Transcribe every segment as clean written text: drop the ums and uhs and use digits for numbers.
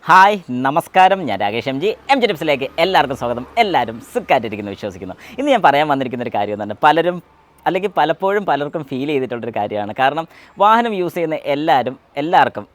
Hi നമസ്കാരം, ഞാൻ Rakesh M G ടിപ്സിലേക്ക് എല്ലാവർക്കും സ്വാഗതം. എല്ലാവരും സുഖമായിട്ടിരിക്കുന്നു വിശ്വസിക്കുന്നു. ഇന്ന് ഞാൻ പറയാൻ വന്നിരിക്കുന്ന ഒരു കാര്യം തന്നെ പലരും അല്ലെങ്കിൽ പലപ്പോഴും പലർക്കും ഫീൽ ചെയ്തിട്ടുള്ളൊരു കാര്യമാണ്. കാരണം വാഹനം യൂസ് ചെയ്യുന്ന എല്ലാവർക്കും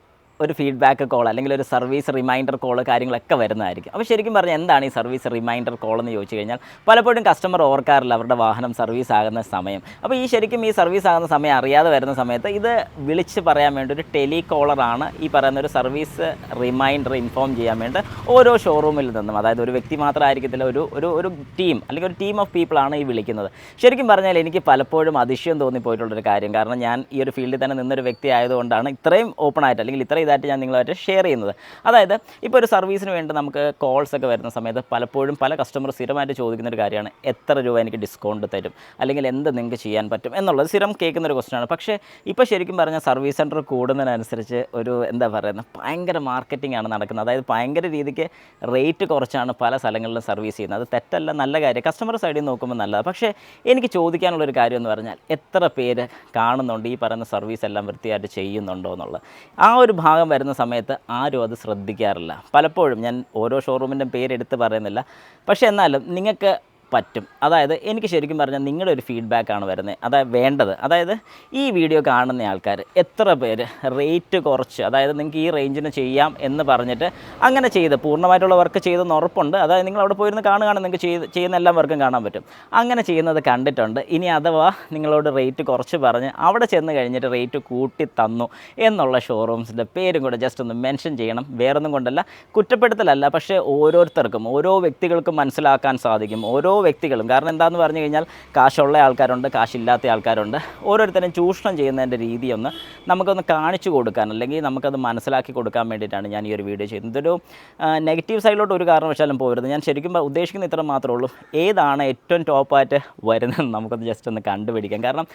ഒരു ഫീഡ്ബാക്ക് കോൾ അല്ലെങ്കിൽ ഒരു സർവീസ് റിമൈൻഡർ കോൾ കാര്യങ്ങളൊക്കെ വരുന്നതായിരിക്കും. അപ്പോൾ ശരിക്കും പറഞ്ഞാൽ എന്താണ് ഈ സർവീസ് റിമൈൻഡർ കോൾ എന്ന് ചോദിച്ചു കഴിഞ്ഞാൽ പലപ്പോഴും കസ്റ്റമർ ഓർക്കാറില്ല അവരുടെ വാഹനം സർവീസ് ആകുന്ന സമയം. അപ്പോൾ ഈ സർവീസ് ആകുന്ന സമയം അറിയാതെ വരുന്ന സമയത്ത് ഇത് വിളിച്ച് പറയാൻ വേണ്ടി ഒരു ടെലി കോളറാണ് ഈ പറയുന്ന ഒരു സർവീസ് റിമൈൻഡർ ഇൻഫോം ചെയ്യാൻ വേണ്ടി ഓരോ ഷോറൂമിൽ നിന്നും, അതായത് ഒരു വ്യക്തി മാത്രമായിരിക്കത്തില്ല, ഒരു ടീം അല്ലെങ്കിൽ ഒരു ടീം ഓഫ് പീപ്പിളാണ് ഈ വിളിക്കുന്നത്. ശരിക്കും പറഞ്ഞാൽ എനിക്ക് പലപ്പോഴും അതിശയം തോന്നിപ്പോയിട്ടുള്ളൊരു കാര്യം, കാരണം ഞാൻ ഈ ഒരു ഫീൽഡിൽ തന്നെ നിന്നൊരു വ്യക്തി ആയതുകൊണ്ടാണ് ഇത്രയും ഓപ്പണായിട്ട് അല്ലെങ്കിൽ ഇത്രയും ഇതായിട്ട് ഞാൻ നിങ്ങളുമായിട്ട് ഷെയർ ചെയ്യുന്നത്. അതായത് ഇപ്പോൾ ഒരു സർവീസിന് വേണ്ടി നമുക്ക് കോൾസ് ഒക്കെ വരുന്ന സമയത്ത് പലപ്പോഴും പല കസ്റ്റമർ സ്ഥിരമായിട്ട് ചോദിക്കുന്നൊരു കാര്യമാണ്, എത്ര രൂപ എനിക്ക് ഡിസ്കൗണ്ട് തരും അല്ലെങ്കിൽ എന്ത് നിങ്ങൾക്ക് ചെയ്യാൻ പറ്റും എന്നുള്ളത് സ്ഥിരം കേൾക്കുന്നൊരു ക്വസ്റ്റ്യനാണ്. പക്ഷേ ഇപ്പോൾ ശരിക്കും പറഞ്ഞാൽ സർവീസ് സെൻറ്റർ കൂടുന്നതിനനുസരിച്ച് ഒരു ഭയങ്കര മാർക്കറ്റിംഗ് ആണ് നടക്കുന്നത്. അതായത് ഭയങ്കര രീതിക്ക് റേറ്റ് കുറച്ചാണ് പല സ്ഥലങ്ങളിലും സർവീസ് ചെയ്യുന്നത്. അത് തെറ്റല്ല, നല്ല കാര്യം, കസ്റ്റമർ സൈഡിൽ നോക്കുമ്പോൾ നല്ലതാണ്. പക്ഷേ എനിക്ക് ചോദിക്കാനുള്ളൊരു കാര്യം എന്ന് പറഞ്ഞാൽ എത്ര പേര് കാണുന്നുണ്ട് ഈ പറയുന്ന സർവീസ് എല്ലാം വൃത്തിയായിട്ട് ചെയ്യുന്നുണ്ടോ എന്നുള്ളത്. ആ ഒരു ഭാഗം വരുന്ന സമയത്ത് ആരും അത് ശ്രദ്ധിക്കാറില്ല. പലപ്പോഴും ഞാൻ ഓരോ ഷോറൂമിൻ്റെ പേരെടുത്ത് പറയുന്നില്ല, പക്ഷേ എന്നാലും നിങ്ങൾക്ക് പറ്റും. അതായത് എനിക്ക് ശരിക്കും പറഞ്ഞാൽ നിങ്ങളുടെ ഒരു ഫീഡ്ബാക്കാണ് വേണ്ടത്. അതായത് ഈ വീഡിയോ കാണുന്ന ആൾക്കാർ എത്ര പേര് റേറ്റ് കുറച്ച്, അതായത് നിങ്ങൾക്ക് ഈ റേഞ്ചിന് ചെയ്യാം എന്ന് പറഞ്ഞിട്ട് അങ്ങനെ ചെയ്ത് പൂർണ്ണമായിട്ടുള്ള വർക്ക് ചെയ്തെന്ന് ഉറപ്പുണ്ട്. അതായത് നിങ്ങൾ അവിടെ പോയിരുന്ന് കാണുകയാണെങ്കിൽ നിങ്ങൾക്ക് ചെയ്യുന്ന എല്ലാ വർക്കും കാണാൻ പറ്റും. അങ്ങനെ ചെയ്യുന്നത് കണ്ടിട്ടുണ്ട്. ഇനി അഥവാ നിങ്ങളോട് റേറ്റ് കുറച്ച് പറഞ്ഞ് അവിടെ ചെന്ന് കഴിഞ്ഞിട്ട് റേറ്റ് കൂട്ടി തന്നു എന്നുള്ള ഷോറൂംസിൻ്റെ പേരും കൂടെ ജസ്റ്റ് ഒന്ന് മെൻഷൻ ചെയ്യണം. വേറൊന്നും കൊണ്ടല്ല, കുറ്റപ്പെടുത്തലല്ല, പക്ഷേ ഓരോരുത്തർക്കും ഓരോ വ്യക്തികൾക്കും മനസ്സിലാക്കാൻ സാധിക്കും. ഓരോ വ്യക്തികളും, കാരണം എന്താണെന്ന് പറഞ്ഞു കഴിഞ്ഞാൽ കാശുള്ള ആൾക്കാരുണ്ട്, കാശില്ലാത്ത ആൾക്കാരുണ്ട്. ഓരോരുത്തരും ചൂഷണം ചെയ്യുന്നതിൻ്റെ രീതിയൊന്ന് നമുക്കൊന്ന് കാണിച്ചു കൊടുക്കാൻ അല്ലെങ്കിൽ നമുക്കത് മനസ്സിലാക്കി കൊടുക്കാൻ വേണ്ടിയിട്ടാണ് ഞാൻ ഈ ഒരു വീഡിയോ ചെയ്യുന്നത്. ഇതൊരു നെഗറ്റീവ് സൈഡിലോട്ട് ഒരു കാരണവശാലും പോകരുത്. ഞാൻ ശരിക്കും ഉദ്ദേശിക്കുന്ന ഇത്ര മാത്രമേ ഉള്ളൂ, ഏതാണ് ഏറ്റവും ടോപ്പായിട്ട് വരുന്നതെന്ന് നമുക്കൊന്ന് ജസ്റ്റ് ഒന്ന് കണ്ടുപിടിക്കാം. കാരണം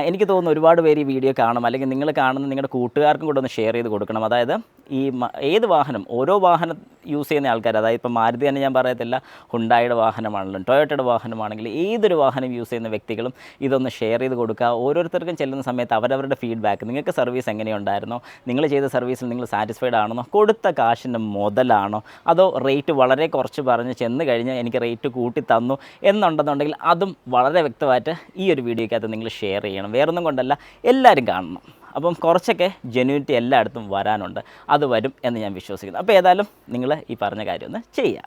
എനിക്ക് തോന്നുന്നു ഒരുപാട് പേര് ഈ വീഡിയോ കാണും, അല്ലെങ്കിൽ നിങ്ങൾ കാണുന്ന നിങ്ങളുടെ കൂട്ടുകാർക്കും കൂടെ ഒന്ന് ഷെയർ ചെയ്ത് കൊടുക്കണം. അതായത് ഏത് വാഹനം, ഓരോ വാഹനം യൂസ് ചെയ്യുന്ന ആൾക്കാർ, അതായത് ഇപ്പോൾ മാരുതി തന്നെ ഞാൻ പറയത്തില്ല, ഹുണ്ടായുടെ വാഹനമാണെങ്കിലും ടൊയോട്ടയുടെ വാഹനമാണെങ്കിലും ഏതൊരു വാഹനം യൂസ് ചെയ്യുന്ന വ്യക്തികളും ഇതൊന്ന് ഷെയർ ചെയ്ത് കൊടുക്കുക. ഓരോരുത്തർക്കും ചെല്ലുന്ന സമയത്ത് അവരവരുടെ ഫീഡ്ബാക്ക്, നിങ്ങൾക്ക് സർവീസ് എങ്ങനെയുണ്ടായിരുന്നോ, നിങ്ങൾ ചെയ്ത സർവീസിൽ നിങ്ങൾ സാറ്റിസ്ഫൈഡ് ആണെന്നോ, കൊടുത്ത കാശിൻ്റെ മുതലാണോ, അതോ റേറ്റ് വളരെ കുറച്ച് പറഞ്ഞ് ചെന്ന് കഴിഞ്ഞ് എനിക്ക് റേറ്റ് കൂട്ടി തന്നു എന്നുണ്ടെന്നുണ്ടെങ്കിൽ അതും വളരെ വ്യക്തമായിട്ട് ഈ ഒരു വീഡിയോയ്ക്കകത്ത് നിങ്ങൾ ഷെയർ ചെയ്യണം. വേറൊന്നും കൊണ്ടല്ല, എല്ലാവരും കാണണം. അപ്പം കുറച്ചൊക്കെ ജെന്യൂനിറ്റി എല്ലായിടത്തും വരാനുണ്ട്, അത് വരും എന്ന് ഞാൻ വിശ്വസിക്കുന്നു. അപ്പോൾ ഏതായാലും നിങ്ങൾ ഈ പറഞ്ഞ കാര്യം ഒന്ന് ചെയ്യുക.